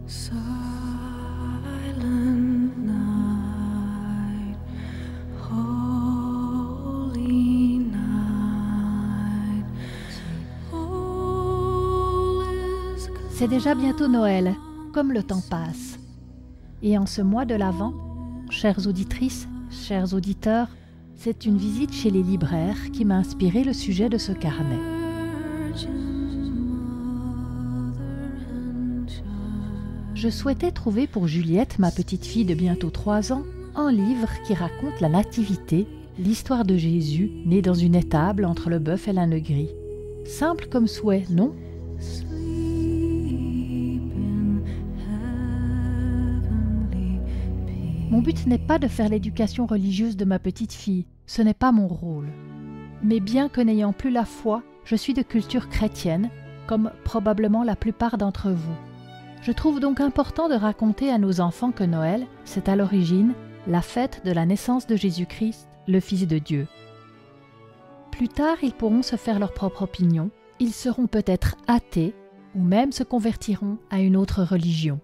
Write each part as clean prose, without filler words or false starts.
Silent night, holy night, all is C'est déjà bientôt Noël, comme le temps passe. Et en ce mois de l'Avent, chères auditrices, chers auditeurs, c'est une visite chez les libraires qui m'a inspiré le sujet de ce carnet. Je souhaitais trouver pour Juliette, ma petite fille de bientôt 3 ans, un livre qui raconte la Nativité, l'histoire de Jésus, né dans une étable entre le bœuf et l'âne gris. Simple comme souhait, non ? Mon but n'est pas de faire l'éducation religieuse de ma petite fille, ce n'est pas mon rôle. Mais bien que n'ayant plus la foi, je suis de culture chrétienne, comme probablement la plupart d'entre vous. Je trouve donc important de raconter à nos enfants que Noël, c'est à l'origine la fête de la naissance de Jésus-Christ, le Fils de Dieu. Plus tard, ils pourront se faire leur propre opinion, ils seront peut-être athées ou même se convertiront à une autre religion.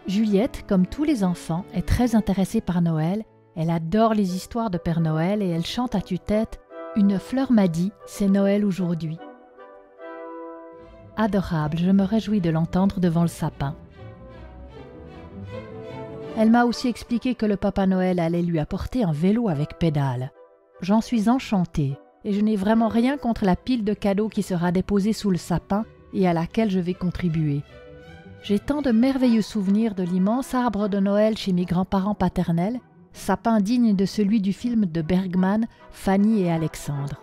Juliette, comme tous les enfants, est très intéressée par Noël, elle adore les histoires de Père Noël et elle chante à tue-tête « Une fleur m'a dit, c'est Noël aujourd'hui ». Adorable, je me réjouis de l'entendre devant le sapin. Elle m'a aussi expliqué que le Papa Noël allait lui apporter un vélo avec pédale. J'en suis enchantée et je n'ai vraiment rien contre la pile de cadeaux qui sera déposée sous le sapin et à laquelle je vais contribuer. J'ai tant de merveilleux souvenirs de l'immense arbre de Noël chez mes grands-parents paternels, sapin digne de celui du film de Bergman, Fanny et Alexandre.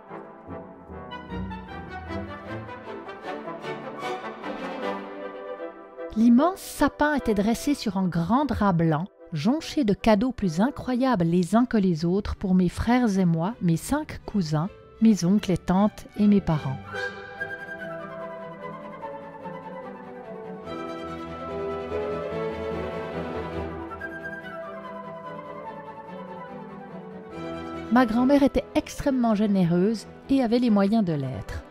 L'immense sapin était dressé sur un grand drap blanc, jonché de cadeaux plus incroyables les uns que les autres pour mes frères et moi, mes 5 cousins, mes oncles et tantes et mes parents. Ma grand-mère était extrêmement généreuse et avait les moyens de l'être.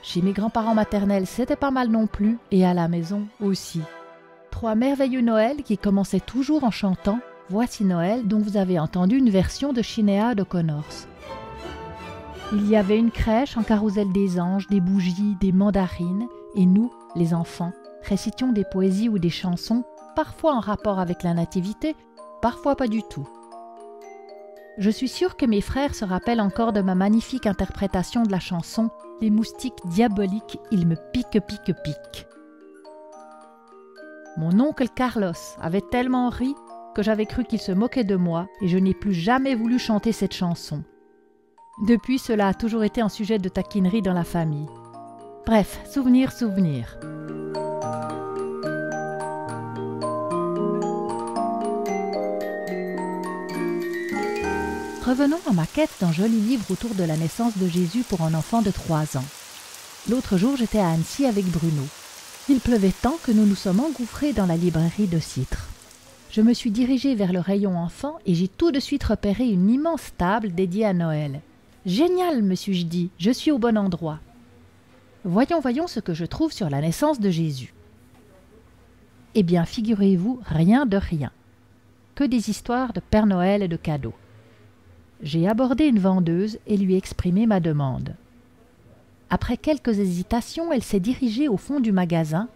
Chez mes grands-parents maternels, c'était pas mal non plus, et à la maison aussi. 3 merveilleux Noëls qui commençaient toujours en chantant « Voici Noël » dont vous avez entendu une version de Sinéad O'Connor. Il y avait une crèche, un carrousel des anges, des bougies, des mandarines, et nous, les enfants, récitions des poésies ou des chansons, parfois en rapport avec la nativité, parfois pas du tout. Je suis sûre que mes frères se rappellent encore de ma magnifique interprétation de la chanson « Les moustiques diaboliques, ils me piquent, piquent, piquent ». Mon oncle Carlos avait tellement ri que j'avais cru qu'il se moquait de moi et je n'ai plus jamais voulu chanter cette chanson. Depuis, cela a toujours été un sujet de taquinerie dans la famille. Bref, souvenir. Revenons à ma quête d'un joli livre autour de la naissance de Jésus pour un enfant de 3 ans. L'autre jour, j'étais à Annecy avec Bruno. Il pleuvait tant que nous nous sommes engouffrés dans la librairie de Citre. Je me suis dirigée vers le rayon enfant et j'ai tout de suite repéré une immense table dédiée à Noël. « Génial, me suis-je dit, je suis au bon endroit. » Voyons ce que je trouve sur la naissance de Jésus. Eh bien, figurez-vous, rien de rien. Que des histoires de Père Noël et de cadeaux. J'ai abordé une vendeuse et lui exprimé ma demande. Après quelques hésitations, elle s'est dirigée au fond du magasin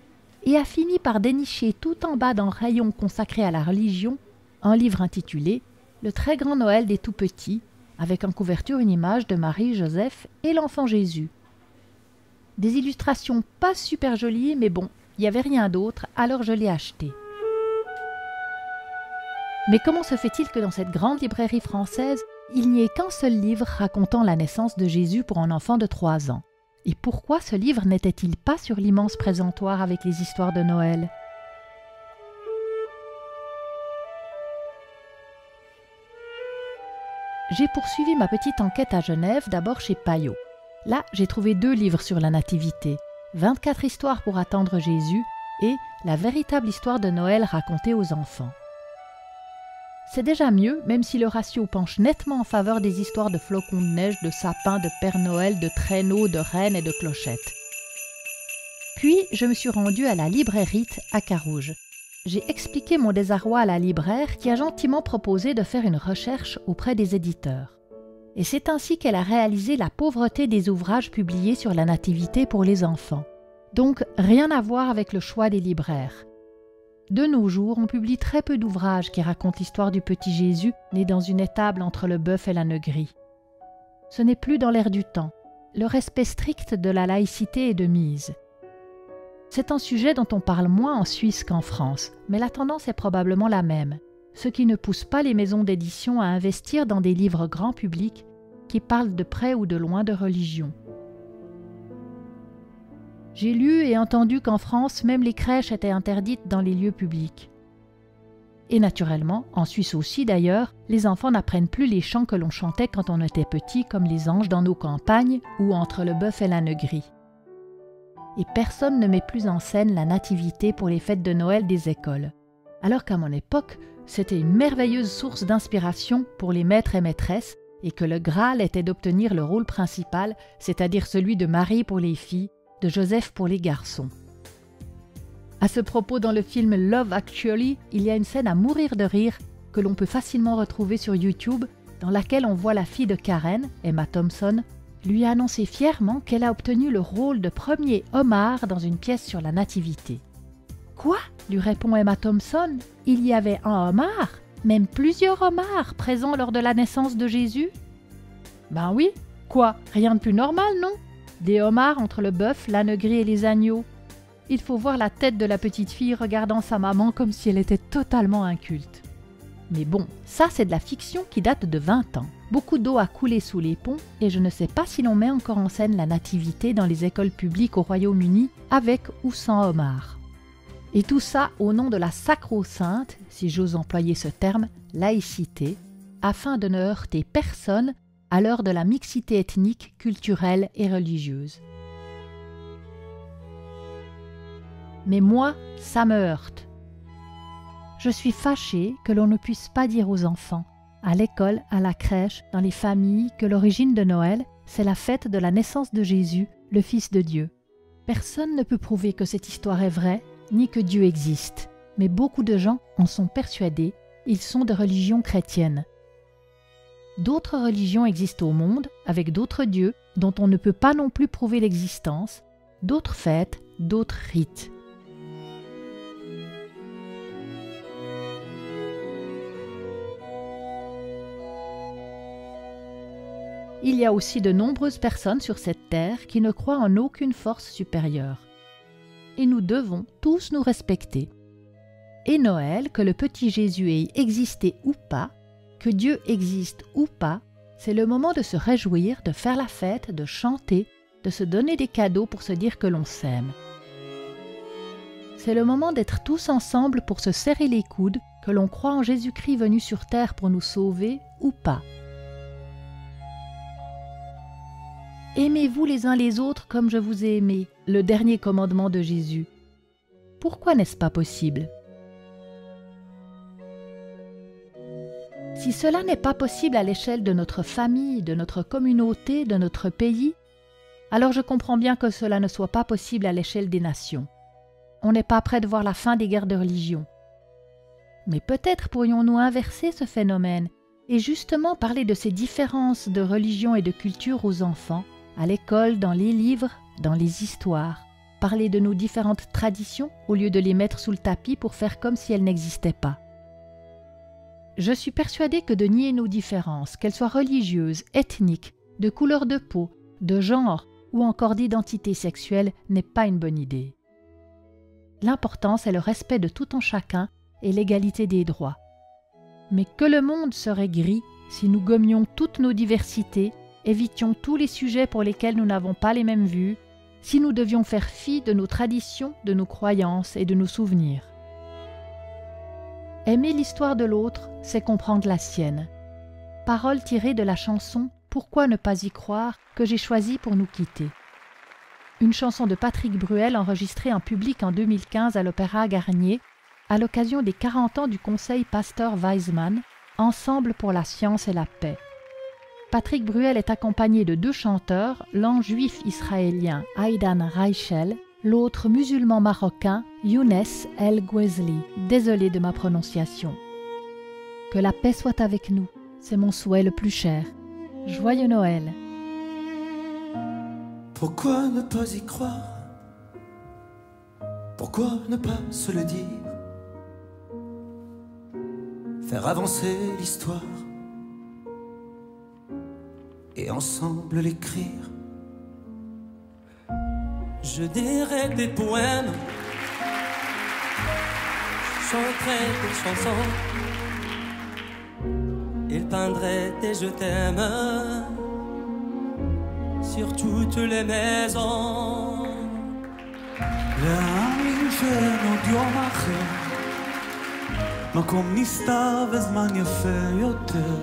et a fini par dénicher tout en bas d'un rayon consacré à la religion un livre intitulé « Le très grand Noël des tout-petits » avec en couverture une image de Marie, Joseph et l'enfant Jésus. Des illustrations pas super jolies, mais bon, il n'y avait rien d'autre, alors je l'ai acheté. Mais comment se fait-il que dans cette grande librairie française, il n'y ait qu'un seul livre racontant la naissance de Jésus pour un enfant de 3 ans? Et pourquoi ce livre n'était-il pas sur l'immense présentoir avec les histoires de Noël? J'ai poursuivi ma petite enquête à Genève, d'abord chez Payot. Là, j'ai trouvé 2 livres sur la Nativité, 24 histoires pour attendre Jésus et la véritable histoire de Noël racontée aux enfants. C'est déjà mieux, même si le ratio penche nettement en faveur des histoires de flocons de neige, de sapins, de Père Noël, de traîneaux, de rennes et de clochettes. Puis, je me suis rendue à la librairie à Carouge. J'ai expliqué mon désarroi à la libraire qui a gentiment proposé de faire une recherche auprès des éditeurs. Et c'est ainsi qu'elle a réalisé la pauvreté des ouvrages publiés sur la nativité pour les enfants. Donc, rien à voir avec le choix des libraires. De nos jours, on publie très peu d'ouvrages qui racontent l'histoire du petit Jésus né dans une étable entre le bœuf et l'âne gris. Ce n'est plus dans l'air du temps. Le respect strict de la laïcité est de mise. C'est un sujet dont on parle moins en Suisse qu'en France, mais la tendance est probablement la même, ce qui ne pousse pas les maisons d'édition à investir dans des livres grand public qui parlent de près ou de loin de religion. J'ai lu et entendu qu'en France, même les crèches étaient interdites dans les lieux publics. Et naturellement, en Suisse aussi d'ailleurs, les enfants n'apprennent plus les chants que l'on chantait quand on était petit, comme les anges dans nos campagnes ou entre le bœuf et l'âne gris. Et personne ne met plus en scène la nativité pour les fêtes de Noël des écoles. Alors qu'à mon époque, c'était une merveilleuse source d'inspiration pour les maîtres et maîtresses, et que le Graal était d'obtenir le rôle principal, c'est-à-dire celui de Marie pour les filles, de Joseph pour les garçons. À ce propos, dans le film Love Actually, il y a une scène à mourir de rire que l'on peut facilement retrouver sur YouTube, dans laquelle on voit la fille de Karen, Emma Thompson, lui annoncer fièrement qu'elle a obtenu le rôle de premier homard dans une pièce sur la nativité. « Quoi ?» lui répond Emma Thompson. « Il y avait un homard, même plusieurs homards présents lors de la naissance de Jésus ?»« Ben oui, quoi, rien de plus normal, non ? Des homards entre le bœuf, l'âne gris et les agneaux. Il faut voir la tête de la petite fille regardant sa maman comme si elle était totalement inculte. Mais bon, ça c'est de la fiction qui date de 20 ans. Beaucoup d'eau a coulé sous les ponts et je ne sais pas si l'on met encore en scène la nativité dans les écoles publiques au Royaume-Uni avec ou sans homard. Et tout ça au nom de la sacro-sainte, si j'ose employer ce terme, laïcité, afin de ne heurter personne à l'heure de la mixité ethnique, culturelle et religieuse. Mais moi, ça me heurte. Je suis fâchée que l'on ne puisse pas dire aux enfants, à l'école, à la crèche, dans les familles, que l'origine de Noël, c'est la fête de la naissance de Jésus, le Fils de Dieu. Personne ne peut prouver que cette histoire est vraie, ni que Dieu existe, mais beaucoup de gens en sont persuadés, ils sont de religion chrétienne. D'autres religions existent au monde, avec d'autres dieux, dont on ne peut pas non plus prouver l'existence, d'autres fêtes, d'autres rites. Il y a aussi de nombreuses personnes sur cette terre qui ne croient en aucune force supérieure. Et nous devons tous nous respecter. Et Noël, que le petit Jésus ait existé ou pas, que Dieu existe ou pas, c'est le moment de se réjouir, de faire la fête, de chanter, de se donner des cadeaux pour se dire que l'on s'aime. C'est le moment d'être tous ensemble pour se serrer les coudes, que l'on croit en Jésus-Christ venu sur terre pour nous sauver ou pas. Aimez-vous les uns les autres comme je vous ai aimé, le dernier commandement de Jésus. Pourquoi n'est-ce pas possible ? Si cela n'est pas possible à l'échelle de notre famille, de notre communauté, de notre pays, alors je comprends bien que cela ne soit pas possible à l'échelle des nations. On n'est pas près de voir la fin des guerres de religion. Mais peut-être pourrions-nous inverser ce phénomène et justement parler de ces différences de religion et de culture aux enfants, à l'école, dans les livres, dans les histoires, parler de nos différentes traditions au lieu de les mettre sous le tapis pour faire comme si elles n'existaient pas. Je suis persuadée que de nier nos différences, qu'elles soient religieuses, ethniques, de couleur de peau, de genre ou encore d'identité sexuelle n'est pas une bonne idée. L'important, c'est le respect de tout en chacun et l'égalité des droits. Mais que le monde serait gris si nous gommions toutes nos diversités, évitions tous les sujets pour lesquels nous n'avons pas les mêmes vues, si nous devions faire fi de nos traditions, de nos croyances et de nos souvenirs. Aimer l'histoire de l'autre, c'est comprendre la sienne. Parole tirée de la chanson « Pourquoi ne pas y croire » que j'ai choisie pour nous quitter. Une chanson de Patrick Bruel enregistrée en public en 2015 à l'Opéra Garnier, à l'occasion des 40 ans du Conseil Pasteur-Weizmann, Ensemble pour la science et la paix. Patrick Bruel est accompagné de 2 chanteurs, l'ange juif israélien Aidan Reichel l'autre musulman marocain, Younes El Gouezli. Désolé de ma prononciation. Que la paix soit avec nous, c'est mon souhait le plus cher. Joyeux Noël. Pourquoi ne pas y croire? Pourquoi ne pas se le dire? Faire avancer l'histoire et ensemble l'écrire. Je dirais des poèmes, chanterais des chansons, il peindrait des je t'aime sur toutes les maisons. להאמין שאין עוד יום אחר, מקום נסתר וזמן יפה יותר,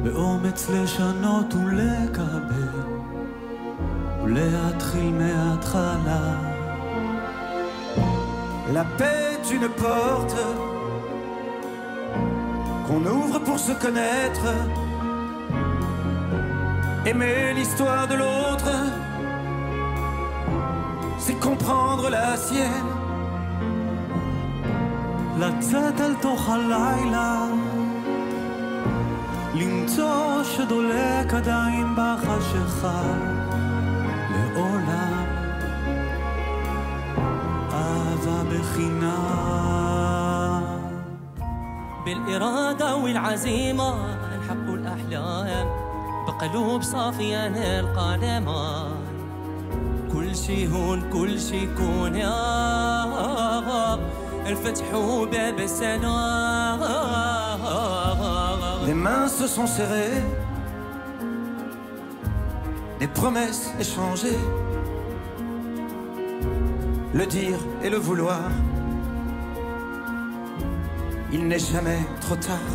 באומץ לשנות ולקבל ולהתחיל מההתחלה. La paix est une porte qu'on ouvre pour se connaître. Aimer l'histoire de l'autre, c'est comprendre la sienne. לצאת אל תוך הלילה, למצוא שדולק עדיין בחשיכה, לעולם אהבה בחינם. بالإرادة والعزيمة نحقق الأحلام بقلوب صافية نلقى الأمان. كل شي هون كل شي يكون يا الفتح وباب السلام. Les mains se sont serrées, des promesses échangées, le dire et le vouloir. Il n'est jamais trop tard.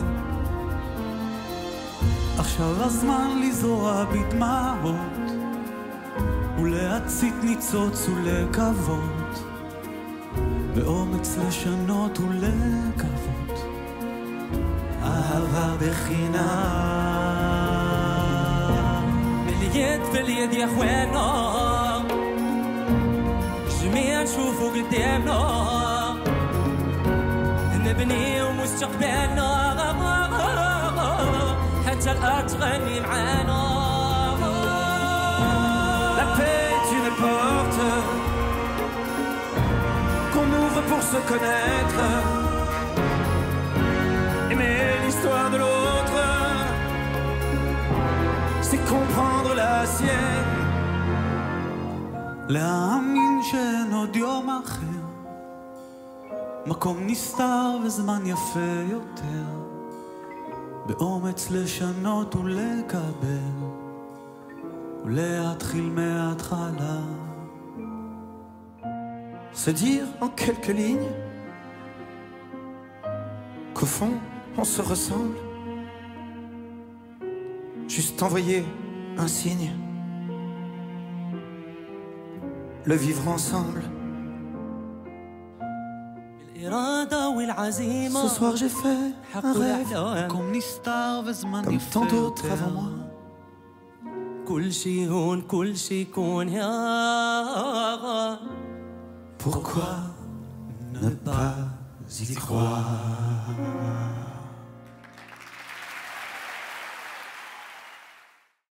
עכשיו הזמן לזרוע בדמעות ולהצית ניצוץ ולקוות, באומץ לשנות ולקוות, אהבה בחינם. باليد في اليد يا اخوانا جميع نشوفوا قدامنا نبني مستقبلنا حتى الارض تغني معانا. La paix est une porte qu'on ouvre pour se connaître. Aimer l'histoire de l'autre, c'est comprendre la sienne. להאמין שאין עוד יום אחר, מקום נסתר וזמן יפה יותר, באומץ לשנות ולקבל ולהתחיל מההתחלה. Se dire en quelques lignes qu'au fond on se ressemble. Juste envoyer un signe, le vivre ensemble. بالإرادة والعزيمة Ce soir j'ai fait un rêve מקום נסתר וזמן comme יפה tant d'autres יותר, avant moi. كل شي هون كل شي يكون يا Pourquoi ne pas y croire?